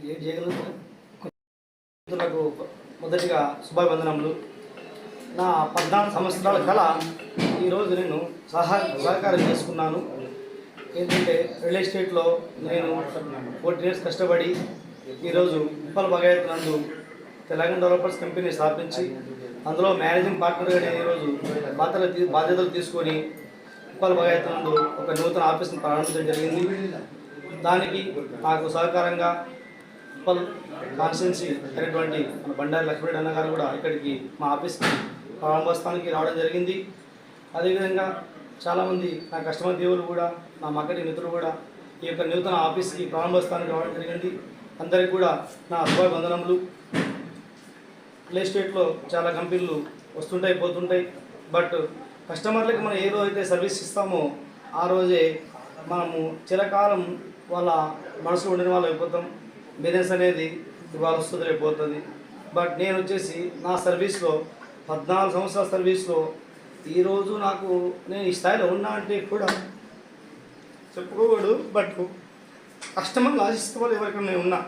ఏం చేయగలుగుతారు. మిత్రులకు మొదటిగా శుభాభివందనములు. నా 14 సంవత్సరాల కళ ఈరోజు నేను సహకారం చేసుకున్నాను. ఏంటంటే రియల్ ఎస్టేట్లో నేను 14 years కష్టపడి ఈరోజు ఉప్పల భగీరథ నందు తెలంగాణ డెవలపర్స్ కంపెనీ స్థాపించి అందులో మేనేజింగ్ పార్ట్నర్గా నేను ఈరోజు బాధ్యతలు తీసుకొని ఉప్పల భగీరథ నందు ఒక నూతన ఆఫీస్ని ప్రారంభించడం జరిగింది. దానికి నాకు సహకారంగా ఉప్పల్ కాన్స్టిట్యున్సీ అయినటువంటి మన బండారి లక్ష్మీరెడ్డి అన్న గారు కూడా ఇక్కడికి మా ఆఫీస్కి ప్రారంభోత్సవానికి రావడం జరిగింది. అదేవిధంగా చాలామంది నా కస్టమర్ దేవులు కూడా నా మార్కెటింగ్ మిత్రులు కూడా ఈ యొక్క నూతన ఆఫీస్కి ప్రారంభోత్సవానికి రావడం జరిగింది. అందరికీ కూడా నా శుభాభివందనములు. రియల్ ఎస్టేట్లో చాలా కంపెనీలు వస్తుంటాయి పోతుంటాయి, బట్ కస్టమర్లకు మనం ఏ రోజైతే సర్వీస్ ఇస్తామో ఆ రోజే మనము చిరకాలం వాళ్ళ మనసులో ఉండిన వాళ్ళు అయిపోతాం. బిజినెస్ అనేది ఇవాళ వస్తుంది అయిపోతుంది. బట్ నేను వచ్చేసి నా సర్వీస్లో 14 సంవత్సరాల సర్వీస్లో ఈరోజు నాకు నేను ఈ స్థాయిలో ఉన్నా అంటే కూడా చెప్పుకోకూడదు. బట్ కస్టమర్లు ఆశిస్తే వాళ్ళు ఎవరికైనా నేను ఉన్నా.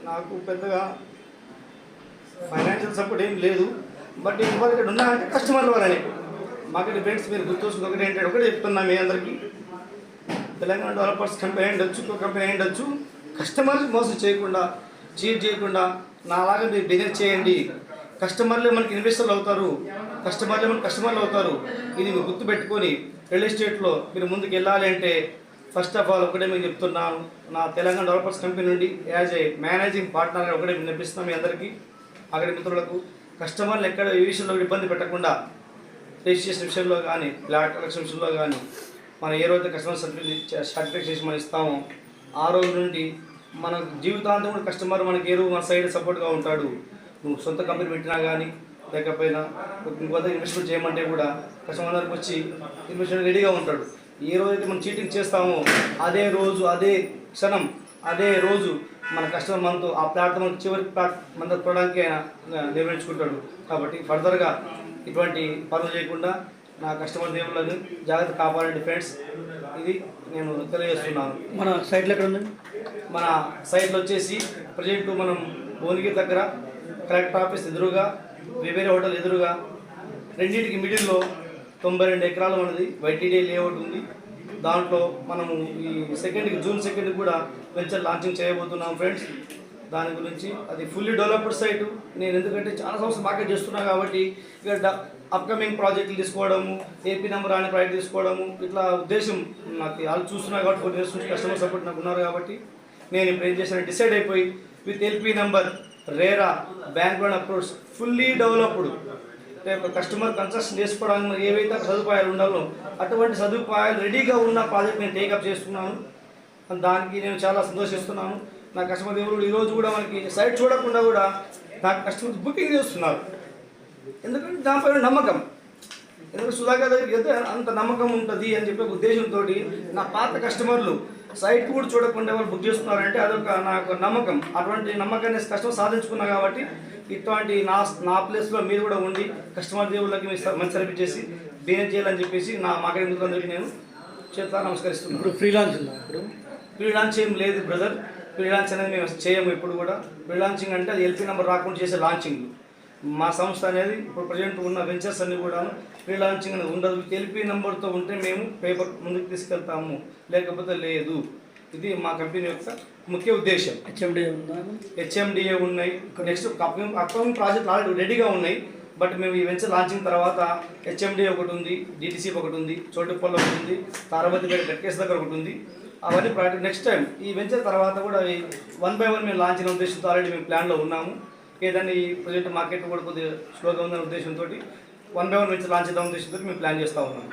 నాకు పెద్దగా ఫైనాన్షియల్ సపోర్ట్ ఏం లేదు, బట్ ఇవాళ ఇక్కడ ఉన్నా అంటే కస్టమర్ల వల్లనే. మార్కెట్ ఫ్రెండ్స్ మీరు గుర్తొస్తుంది ఒకటి ఏంటంటే ఒకటే చెప్తున్నా మీ అందరికీ, తెలంగాణ డెవలపర్స్ కంపెనీ ఉండొచ్చు, ఇంకో కంపెనీ ఉండొచ్చు, కస్టమర్స్ మోసం చేయకుండా చీట్ చేయకుండా నాలాగా మీరు బిజినెస్ చేయండి. కస్టమర్లే మనకి ఇన్వెస్టర్లు అవుతారు, కస్టమర్లే మనకి కస్టమర్లు అవుతారు. ఇది మీరు గుర్తుపెట్టుకొని రియల్ ఎస్టేట్లో మీరు ముందుకు వెళ్ళాలి అంటే ఫస్ట్ ఆఫ్ ఆల్ ఒకటే మీకు చెప్తున్నాను, నా తెలంగాణ డెవలపర్స్ కంపెనీ నుండి యాజ్ ఏ మేనేజింగ్ పార్ట్నర్గా ఒకటే వినిపిస్తున్నాం మీ అందరికీ, అక్కడి మిత్రులకు. కస్టమర్లు ఎక్కడ ఏ విషయంలో ఇబ్బంది పెట్టకుండా రిజిస్ట్రేషన్ విషయంలో కానీ ఫ్లాట్ కలెక్షన్ విషయంలో కానీ మనం ఏ రోజైతే కస్టమర్ సర్టిఫికేషన్ మనం ఇస్తామో ఆ రోజు నుండి మన జీవితాంతం కూడా కస్టమర్ మనకి ఏ రోజు మన సైడ్ సపోర్ట్గా ఉంటాడు. నువ్వు సొంత కంపెనీ పెట్టినా కానీ లేకపోయినా ఇంకొంత ఇన్వెస్ట్మెంట్ చేయమంటే కూడా కస్టమర్ దగ్గరికి వచ్చి ఇన్వెస్ట్మెంట్ రెడీగా ఉంటాడు. ఏ రోజైతే మనం చీటింగ్ చేస్తామో అదే రోజు అదే క్షణం అదే రోజు మన కస్టమర్ మనతో ఆ ప్లాట్ఫామ్ చివరి మన చూడడానికి ఆయన నిర్వహించుకుంటాడు. కాబట్టి ఫర్దర్గా ఇటువంటి పనులు చేయకుండా నా కస్టమర్ దేవుళ్ళని జాగ్రత్త కాపాడండి ఫ్రెండ్స్. ఇది నేను తెలియజేస్తున్నాను. మన సైట్లో ఎక్కడ ఉందండి? మన సైట్లో వచ్చేసి ప్రజెంట్ మనం భువనగిరి దగ్గర కలెక్టర్ ఆఫీస్ ఎదురుగా వేవేరే హోటల్ ఎదురుగా రెండింటికి మిడిల్లో 92 ఎకరాలు మనది వైటీడీ లేఅవుట్ ఉంది. దాంట్లో మనము ఈ జూన్ 2 కూడా వెంచర్ లాంచింగ్ చేయబోతున్నాం ఫ్రెండ్స్. దాని గురించి అది ఫుల్లీ డెవలప్డ్ సైటు. నేను ఎందుకంటే చాలా సంవత్సరం మార్కెట్ చేస్తున్నా కాబట్టి ఇక అప్కమింగ్ ప్రాజెక్టులు తీసుకోవడము, ఏపీ నెంబర్ అనే ప్రాజెక్ట్ తీసుకోవడము, ఇట్లా ఉద్దేశం నాకు వాళ్ళు చూస్తున్నా కాబట్టి 4 years నుంచి కస్టమర్ సపోర్ట్ నాకు ఉన్నారు కాబట్టి నేను ఇప్పుడు ఏం చేశాను డిసైడ్ అయిపోయి with LP number RERA bank loan approach fully developed customer construction చేసుకోవడానికి ఏవైతే సదుపాయాలు ఉండాలో అటువంటి సదుపాయాలు రెడీగా ఉన్న ప్రాజెక్ట్ నేను టేకప్ చేస్తున్నాను. దానికి నేను చాలా సంతోషిస్తున్నాను. నా కస్టమర్ దేవుడు ఈరోజు కూడా మనకి సైట్ చూడకుండా కూడా నాకు కస్టమర్స్ బుకింగ్ చేస్తున్నారు. ఎందుకంటే దానిపై నమ్మకం, ఎందుకంటే సుధాకర్ దగ్గరికి వెళ్తే అంత నమ్మకం ఉంటుంది అని చెప్పే ఉద్దేశంతో నా పాత కస్టమర్లు సైట్ కూడా చూడకుండా వాళ్ళు బుక్ చేస్తున్నారంటే అదొక నాకు నమ్మకం. అటువంటి నమ్మకాన్ని కస్టమర్ సాధించుకున్నా కాబట్టి ఇటువంటి నా ప్లేస్లో మీరు కూడా ఉండి కస్టమర్ దేవుళ్ళకి మంచి సర్వీస్ చేసి బిజినెస్ చేయాలని చెప్పేసి నా మార్కెటింగ్ మిత్రులందరికీ నేను చేత నమస్కరిస్తున్నాను. ఇప్పుడు ఫ్రీలాన్స్ ఉందా? ఇప్పుడు ఫ్రీలాన్స్ ఏం లేదు బ్రదర్. ఫ్రీలాన్స్ అనేది మేము చేయము ఇప్పుడు కూడా. ఫ్రీలాన్సింగ్ అంటే అది ఎల్పీ నెంబర్ రాకుండా చేసే లాంచింగ్. మా సంస్థ అనేది ఇప్పుడు ప్రజెంట్ ఉన్న వెంచర్స్ అన్ని కూడా ఫ్రీలాన్సింగ్ అనేది ఉండదు. ఎల్పీ నెంబర్తో ఉంటే మేము పేపర్ ముందుకు తీసుకెళ్తాము, లేకపోతే లేదు. ఇది మా కంపెనీ యొక్క ముఖ్య ఉద్దేశం. హెచ్ఎండిఏ ఉన్నాయి. నెక్స్ట్ అప్కమింగ్ ప్రాజెక్ట్ ఆల్రెడీ రెడీగా ఉన్నాయి. బట్ మేము ఈ వెంచర్ లాంచింగ్ తర్వాత హెచ్ఎండిఏ ఒకటి ఉంది, డిటిసి ఒకటి ఉంది, చోటుపల్లి ఒకటి ఉంది, తారావతిపేట గట్కేస్ దగ్గర ఒకటి ఉంది. అవన్నీ ప్రాజెక్ట్ నెక్స్ట్ టైం ఈ వెంచర్ తర్వాత కూడా 1 by 1 మేము లాంచ్ అయిన ఉద్దేశంతో ఆల్రెడీ మేము ప్లాన్లో ఉన్నాము. ఏదైనా ఈ ప్రజెంట్ మార్కెట్ కూడా కొద్దిగా స్లోగా ఉందనే ఉద్దేశంతో 1 by 1 వెంచర్ లాంచ్ చేద్దాం ఉద్దేశంతో మేము ప్లాన్ చేస్తూ ఉన్నాము.